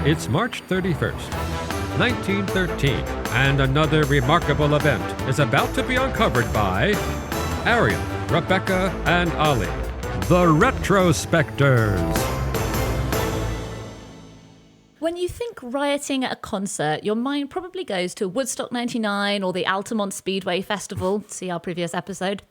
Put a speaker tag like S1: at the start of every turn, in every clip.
S1: It's March 31st, 1913, and another remarkable event is about to be uncovered by Arion, Rebecca, and Olly, the Retrospectors.
S2: When you think rioting at a concert, your mind probably goes to Woodstock 99 or the Altamont Speedway Festival, see our previous episode.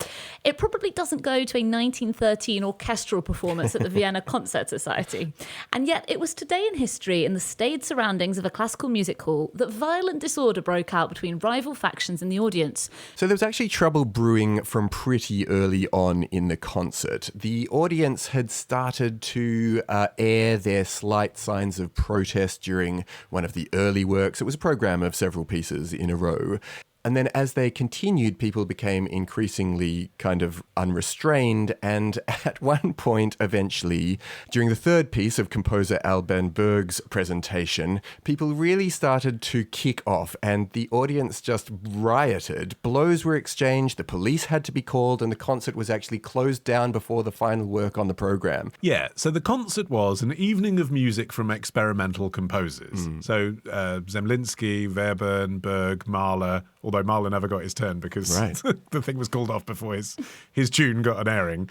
S2: It probably doesn't go to a 1913 orchestral performance at the Vienna Concert Society. And yet it was today in history, in the staid surroundings of a classical music hall, that violent disorder broke out between rival factions in the audience.
S3: So there was actually trouble brewing from pretty early on in the concert. The audience had started to air their slight signs of protest during one of the early works. It was a program of several pieces in a row. And then as they continued, people became increasingly kind of unrestrained. And at one point, eventually, during the third piece of composer Alban Berg's presentation, people really started to kick off and the audience just rioted. Blows were exchanged, the police had to be called, and the concert was actually closed down before the final work on the program.
S4: Yeah, so the concert was an evening of music from experimental composers. So Zemlinsky, Weber, Berg, Mahler, although Mahler never got his turn because the thing was called off before his tune got an airing.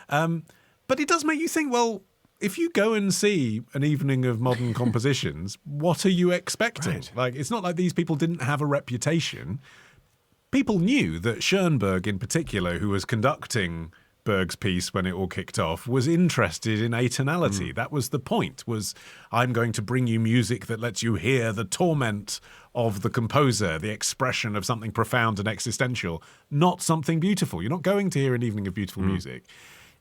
S4: But it does make you think, well, if you go and see an evening of modern compositions, what are you expecting?
S3: Right.
S4: Like, it's not like these people didn't have a reputation. People knew that Schoenberg in particular, who was conducting Berg's piece when it all kicked off, was interested in atonality. That was the point, was I'm going to bring you music that lets you hear the torment of the composer, the expression of something profound and existential, not something beautiful. You're not going to hear an evening of beautiful music.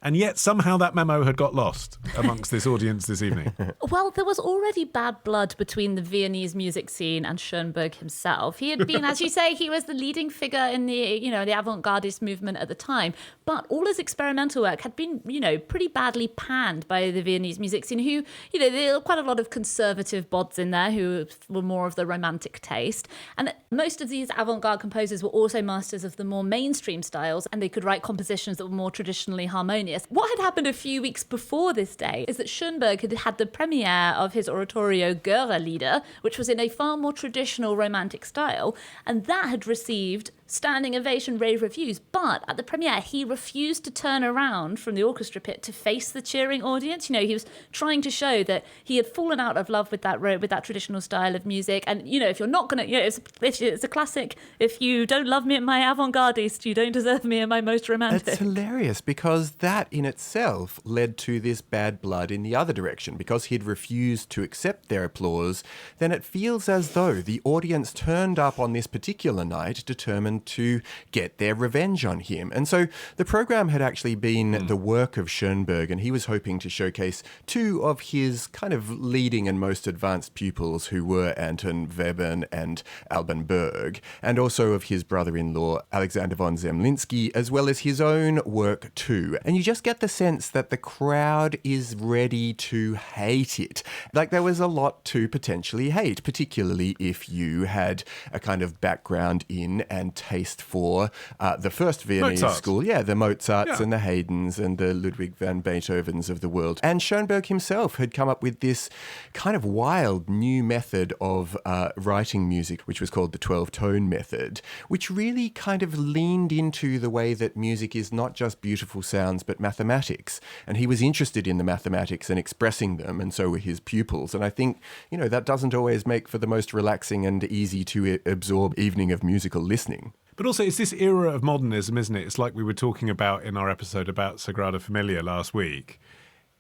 S4: And yet somehow that memo had got lost amongst this audience this evening.
S2: Well, there was already bad blood between the Viennese music scene and Schoenberg himself. He had been, as you say, he was the leading figure in the avant-gardist movement at the time. But all his experimental work had been, pretty badly panned by the Viennese music scene, who, there were quite a lot of conservative bods in there who were more of the romantic taste. And most of these avant-garde composers were also masters of the more mainstream styles, and they could write compositions that were more traditionally harmonious. What had happened a few weeks before this day is that Schoenberg had had the premiere of his oratorio Görer-Lieder, which was in a far more traditional romantic style, and that had received standing ovation, rave reviews. But at the premiere, he refused to turn around from the orchestra pit to face the cheering audience. He was trying to show that he had fallen out of love with that traditional style of music. And, if you're not going to, it's a classic, if you don't love me at my avant-gardist, you don't deserve me at my most romantic.
S3: It's hilarious because that in itself led to this bad blood in the other direction. Because he'd refused to accept their applause, then it feels as though the audience turned up on this particular night determined to get their revenge on him. And so the program had actually been the work of Schoenberg, and he was hoping to showcase two of his kind of leading and most advanced pupils, who were Anton Webern and Alban Berg, and also of his brother-in-law Alexander von Zemlinsky, as well as his own work too. And you just get the sense that the crowd is ready to hate it. Like, there was a lot to potentially hate, particularly if you had a kind of background in and taste for the first Viennese school. Yeah, the Mozarts and the Haydns and the Ludwig van Beethovens of the world. And Schoenberg himself had come up with this kind of wild new method of writing music, which was called the 12-tone method, which really kind of leaned into the way that music is not just beautiful sounds, but mathematics. And he was interested in the mathematics and expressing them, and so were his pupils. And I think, that doesn't always make for the most relaxing and easy to absorb evening of musical listening.
S4: But also, it's this era of modernism, isn't it? It's like we were talking about in our episode about Sagrada Familia last week.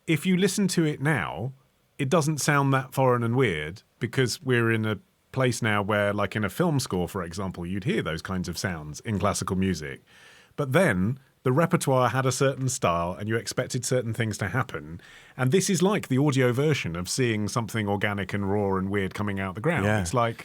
S4: If you listen to it now, it doesn't sound that foreign and weird because we're in a place now where, like in a film score, for example, you'd hear those kinds of sounds in classical music. But then the repertoire had a certain style and you expected certain things to happen. And this is like the audio version of seeing something organic and raw and weird coming out the ground. Yeah. It's like,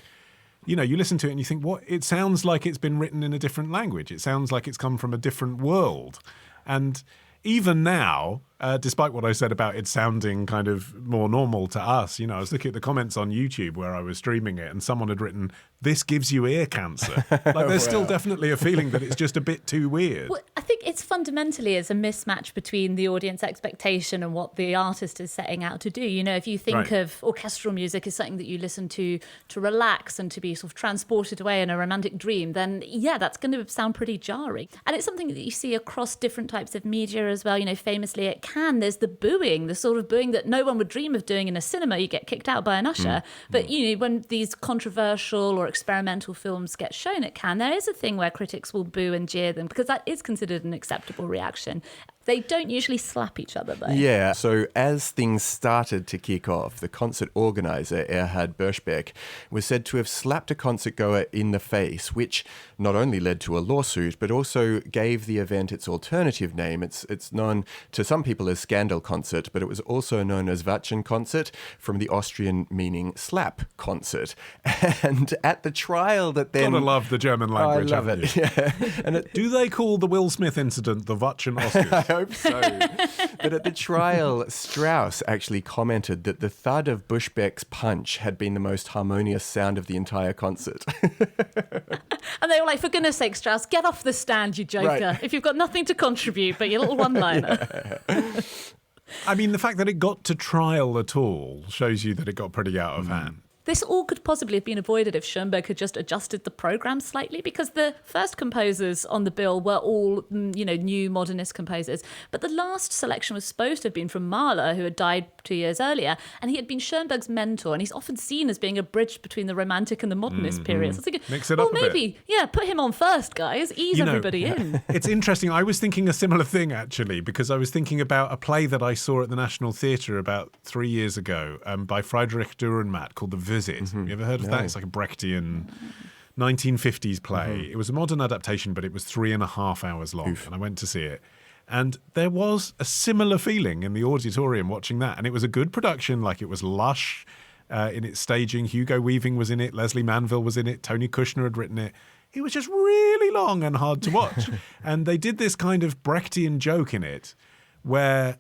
S4: you listen to it and you think, what? It sounds like it's been written in a different language. It sounds like it's come from a different world. And even now, despite what I said about it sounding kind of more normal to us. I was looking at the comments on YouTube where I was streaming it, and someone had written, "This gives you ear cancer." Like, there's still definitely a feeling that it's just a bit too weird.
S2: Well, I think it's fundamentally as a mismatch between the audience expectation and what the artist is setting out to do. If you think of orchestral music as something that you listen to relax and to be sort of transported away in a romantic dream, then that's going to sound pretty jarring. And it's something that you see across different types of media as well. Famously at Cannes, there's the booing, the sort of booing that no one would dream of doing in a cinema. You get kicked out by an usher. But, when these controversial or experimental films get shown at Cannes, there is a thing where critics will boo and jeer them because that is considered an acceptable reaction. They don't usually slap each other, though.
S3: Yeah, so as things started to kick off, the concert organizer, Erhard Böschbeck, was said to have slapped a concertgoer in the face, which not only led to a lawsuit, but also gave the event its alternative name. It's known to some people as Skandalkonzert, but it was also known as Watschenkonzert, from the Austrian meaning slap concert. And at the trial that then...
S4: Gotta love the German language,
S3: I love it. Yeah. And
S4: do they call the Will Smith incident the Watschen Oscars?
S3: I hope so. But at the trial, Strauss actually commented that the thud of Buschbeck's punch had been the most harmonious sound of the entire concert.
S2: And they were like, for goodness sake, Strauss, get off the stand, you joker.
S3: Right.
S2: If you've got nothing to contribute but your little one-liner.
S4: I mean, the fact that it got to trial at all shows you that it got pretty out of hand.
S2: This all could possibly have been avoided if Schoenberg had just adjusted the program slightly, because the first composers on the bill were all, new modernist composers. But the last selection was supposed to have been from Mahler, who had died 2 years earlier, and he had been Schoenberg's mentor, and he's often seen as being a bridge between the Romantic and the Modernist periods. So
S4: mix it up a bit.
S2: Put him on first, guys. Ease everybody in.
S4: It's interesting. I was thinking a similar thing, actually, because I was thinking about a play that I saw at the National Theatre about 3 years ago by Friedrich Dürrenmatt called The Visit. You ever heard of that? It's like a Brechtian 1950s play. It was a modern adaptation, but it was 3.5 hours long, and I went to see it. And there was a similar feeling in the auditorium watching that, and it was a good production. Like, it was lush in its staging. Hugo Weaving was in it. Leslie Manville was in it. Tony Kushner had written it. It was just really long and hard to watch. And they did this kind of Brechtian joke in it where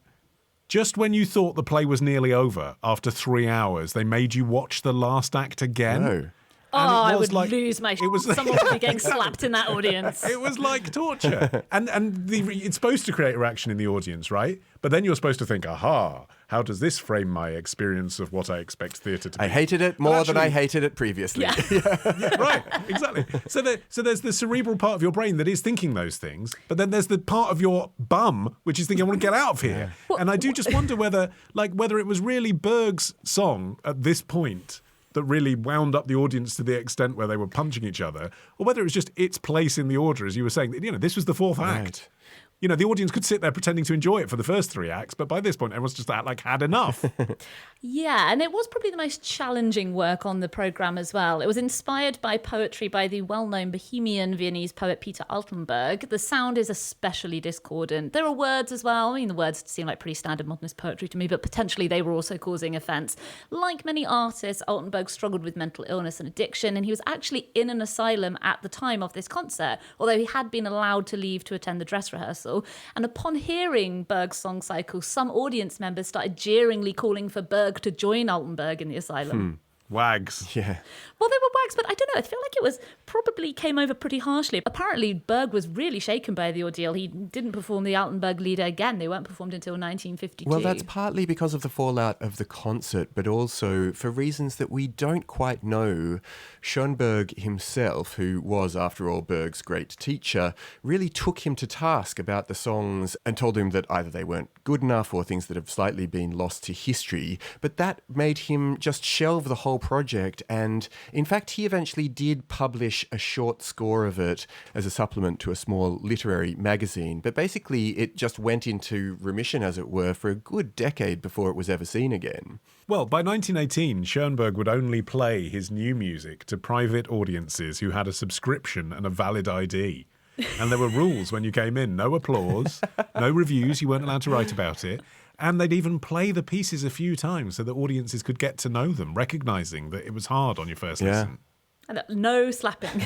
S4: just when you thought the play was nearly over, after 3 hours, they made you watch the last act again.
S3: No.
S2: I would lose my... Someone would be getting slapped in that audience.
S4: It was like torture. And it's supposed to create a reaction in the audience, right? But then you're supposed to think, aha, how does this frame my experience of what I expect theatre to be?
S3: I hated it more than I hated it previously.
S4: Yeah, right, exactly. So there's the cerebral part of your brain that is thinking those things, but then there's the part of your bum which is thinking, I want to get out of here. Yeah. And I do just wonder whether it was really Berg's song at this point that really wound up the audience to the extent where they were punching each other, or whether it was just its place in the order, as you were saying. This was the fourth act. The audience could sit there pretending to enjoy it for the first 3 acts, but by this point, everyone's just had enough.
S2: Yeah, and it was probably the most challenging work on the programme as well. It was inspired by poetry by the well-known Bohemian Viennese poet Peter Altenberg. The sound is especially discordant. There are words as well. I mean, the words seem like pretty standard modernist poetry to me, but potentially they were also causing offence. Like many artists, Altenberg struggled with mental illness and addiction, and he was actually in an asylum at the time of this concert, although he had been allowed to leave to attend the dress rehearsal. And upon hearing Berg's song cycle, some audience members started jeeringly calling for Berg to join Altenberg in the asylum.
S4: Wags.
S3: Yeah.
S2: Well, they were wags, but I don't know. I feel like it probably came over pretty harshly. Apparently, Berg was really shaken by the ordeal. He didn't perform the Altenberg Lieder again. They weren't performed until 1952.
S3: Well, that's partly because of the fallout of the concert, but also for reasons that we don't quite know. Schoenberg himself, who was, after all, Berg's great teacher, really took him to task about the songs and told him that either they weren't good enough or things that have slightly been lost to history. But that made him just shelve the whole project, and in fact he eventually did publish a short score of it as a supplement to a small literary magazine, but basically it just went into remission, as it were, for a good decade before it was ever seen again.
S4: Well, by 1918, Schoenberg would only play his new music to private audiences who had a subscription and a valid ID. And there were rules when you came in: no applause, no reviews, you weren't allowed to write about it. And they'd even play the pieces a few times so that audiences could get to know them, recognising that it was hard on your first listen.
S2: And no slapping.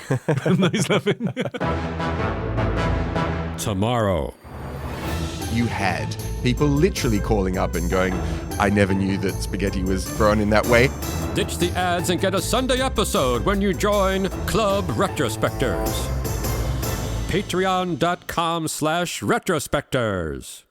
S4: No slapping.
S1: Tomorrow.
S3: you had. People literally calling up and going, I never knew that spaghetti was grown in that way.
S1: Ditch the ads and get a Sunday episode when you join Club Retrospectors. Patreon.com/retrospectors.